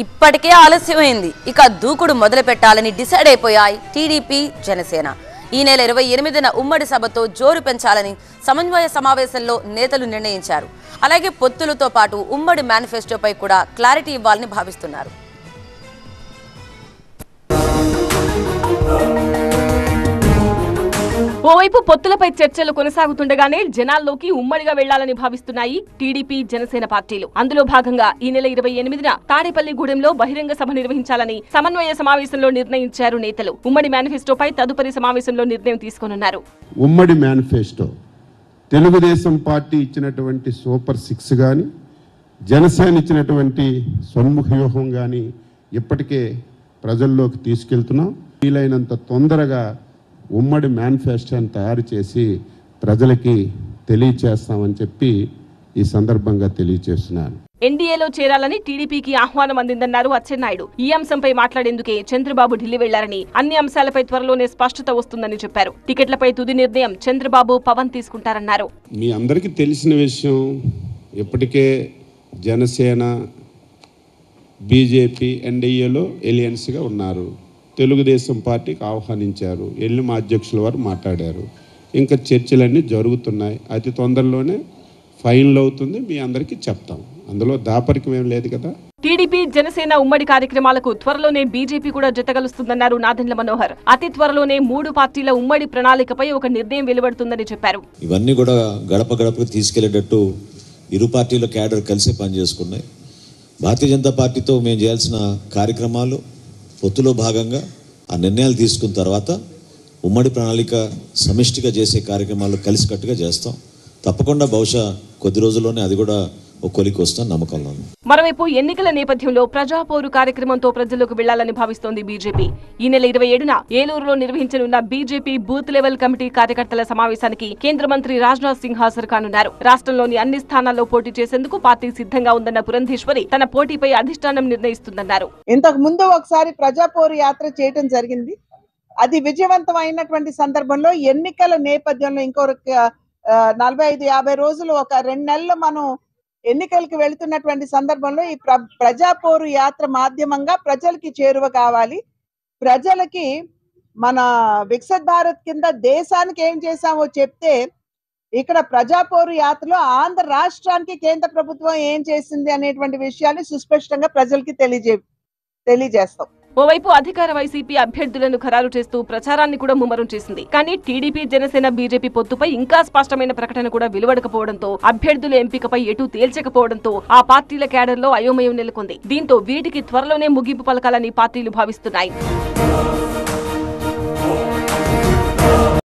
ఇప్పటికే ఆలస్యమైంది. ఇక దూకుడు మొదలు పెట్టాలని డిసైడ్ అయిపోయాయి టీడీపీ, జనసేన. ఈ నెల 28న ఉమ్మడి సభతో జోరు పెంచాలని సమన్వయ సమావేశంలో నేతలు నిర్ణయించారు. అలాగే పొత్తులతో పాటు ఉమ్మడి మేనిఫెస్టోపై కూడా క్లారిటీ ఇవ్వాలని భావిస్తున్నారు. ఓవైపు పొత్తులపై చర్చలు కొనసాగుతుండగానే జనాల్లోకి ఉమ్మడిగా వెళ్లాలని భావిస్తున్నాయి టీడీపీ, జనసేన పార్టీలు. అందులో భాగంగా ఈ నెల 28న తాడేపల్లిగూడెంలో బహిరంగ సభ నిర్వహించాలని సమన్వయ సమావేశంలో నిర్ణయించారు నేతలు. ఉమ్మడి మేనిఫెస్టోపై తదుపరి సమావేశంలో నిర్ణయం తీసుకోనున్నారు. ఉమ్మడి మేనిఫెస్టో తెలుగుదేశం పార్టీ ఇచ్చినటువంటి సూపర్ 6 గాని, జనసేన ఇచ్చినటువంటి సన్ముఖ వ్యూహం గాని ఇప్పటికే ప్రజల్లోకి తీసుకెళ్తున్నాం. వీలైనంత తొందరగా ఉమ్మడి మేనిఫెస్టోని తయారు చేసి ప్రజలకి తెలియచేస్తామని చెప్పి ఈ సందర్భంగా తెలియచేస్తున్నాను. ఎన్డీఏలో చేరాలని టీడీపీకి ఆహ్వానం అందిందన్నారు అచ్చెన్నాయుడు. ఈ అంశంపై మాట్లాడేందుకే చంద్రబాబు ఢిల్లీ వెళ్లారని, అన్ని అంశాలపై త్వరలోనే స్పష్టత వస్తుందని చెప్పారు. టికెట్లపై తుది నిర్ణయం చంద్రబాబు, పవన్ తీసుకుంటారన్నారు. మీ అందరికీ తెలిసిన విషయం, ఇప్పటికే జనసేన, బీజేపీ ఎన్డీఏలో ఎలియన్స్గా ఉన్నారు. తెలుగుదేశం పార్టీకి ఆహ్వానించారు. వెళ్ళి మా అధ్యక్షుల వారు మాట్లాడారు. ఇంకా చర్చలన్నీ జరుగుతున్నాయి. అతి తొందరలోనే ఫైనల్ అవుతుంది. మీ అందరికీ చెప్తాం. అందులో దాపరికం ఏం లేదు కదా. టీడీపీ, జనసేన ఉమ్మడి కార్యక్రమాలకు త్వరలోనే బీజేపీ కూడా జతగలుస్తుందన్నారు నాదెండ్ల మనోహర్. అతి త్వరలోనే 3 పార్టీల ఉమ్మడి ప్రణాళికపై ఒక నిర్ణయం వెలువడుతుందని చెప్పారు. ఇవన్నీ కూడా గడప గడపకు తీసుకెళ్లేటట్టు ఇరు పార్టీల క్యాడర్ కలిసి పనిచేసుకున్నాయి. భారతీయ జనతా పార్టీతో మేము చేయాల్సిన కార్యక్రమాలు పొత్తులో భాగంగా ఆ నిర్ణయాలు తీసుకున్న తర్వాత ఉమ్మడి ప్రణాళిక సమిష్టిగా చేసే కార్యక్రమాలు కలిసికట్టుగా చేస్తాం. తప్పకుండా బహుశా కొద్ది రోజుల్లోనే అది కూడా ఒక కొలికి వస్తాను నమ్మకంలో. మరోవైపు ఎన్నికల నేపథ్యంలో ప్రజాపోరు కార్యక్రమంతో ప్రజల్లోకి వెళ్లాలని భావిస్తోంది బీజేపీ. ఈ నెల 27న ఏలూరులో నిర్వహించనున్న బీజేపీ బూత్ లెవెల్ కమిటీ కార్యకర్తల సమావేశానికి కేంద్ర మంత్రి రాజ్నాథ్ సింగ్ హాజరు కానున్నారు. రాష్ట్రంలోని అన్ని స్థానాల్లో పోటీ చేసేందుకు పార్టీ సిద్ధంగా ఉందన్న పురంధేశ్వరి తన పోటీపై అధిష్టానం నిర్ణయిస్తుందన్నారు. ఇంతకు ముందు ఒకసారి ప్రజాపోరు యాత్ర చేయడం జరిగింది. అది విజయవంతమైనటువంటి సందర్భంలో ఎన్నికల నేపథ్యంలో ఇంకో 45-50 రోజులు, ఒక 2 నెలలు మనం ఎన్నికలకు వెళుతున్నటువంటి సందర్భంలో ఈ ప్రజాపోరు యాత్ర మాధ్యమంగా ప్రజలకి చేరువ కావాలి. ప్రజలకి మన వికసిత్ భారత్ కింద దేశానికి ఏం చేశామో చెప్తే, ఇక్కడ ప్రజాపోరు యాత్రలో ఆంధ్ర రాష్ట్రానికి కేంద్ర ప్రభుత్వం ఏం చేసింది అనేటువంటి విషయాన్ని సుస్పష్టంగా ప్రజలకి తెలియజేస్తాం. ఓవైపు అధికార వైసీపీ అభ్యర్థులను ఖరారు చేస్తూ ప్రచారాన్ని కూడా ముమ్మరం చేసింది. కానీ టీడీపీ, జనసేన, బీజేపీ పొత్తుపై ఇంకా స్పష్టమైన ప్రకటన కూడా వెలువడకపోవడంతో, అభ్యర్థుల ఎంపికపై ఎటూ తేల్చకపోవడంతో ఆ పార్టీల క్యాడర్లో అయోమయం నెలకొంది. దీంతో వీటికి త్వరలోనే ముగింపు పలకాలని పార్టీలు భావిస్తున్నాయి.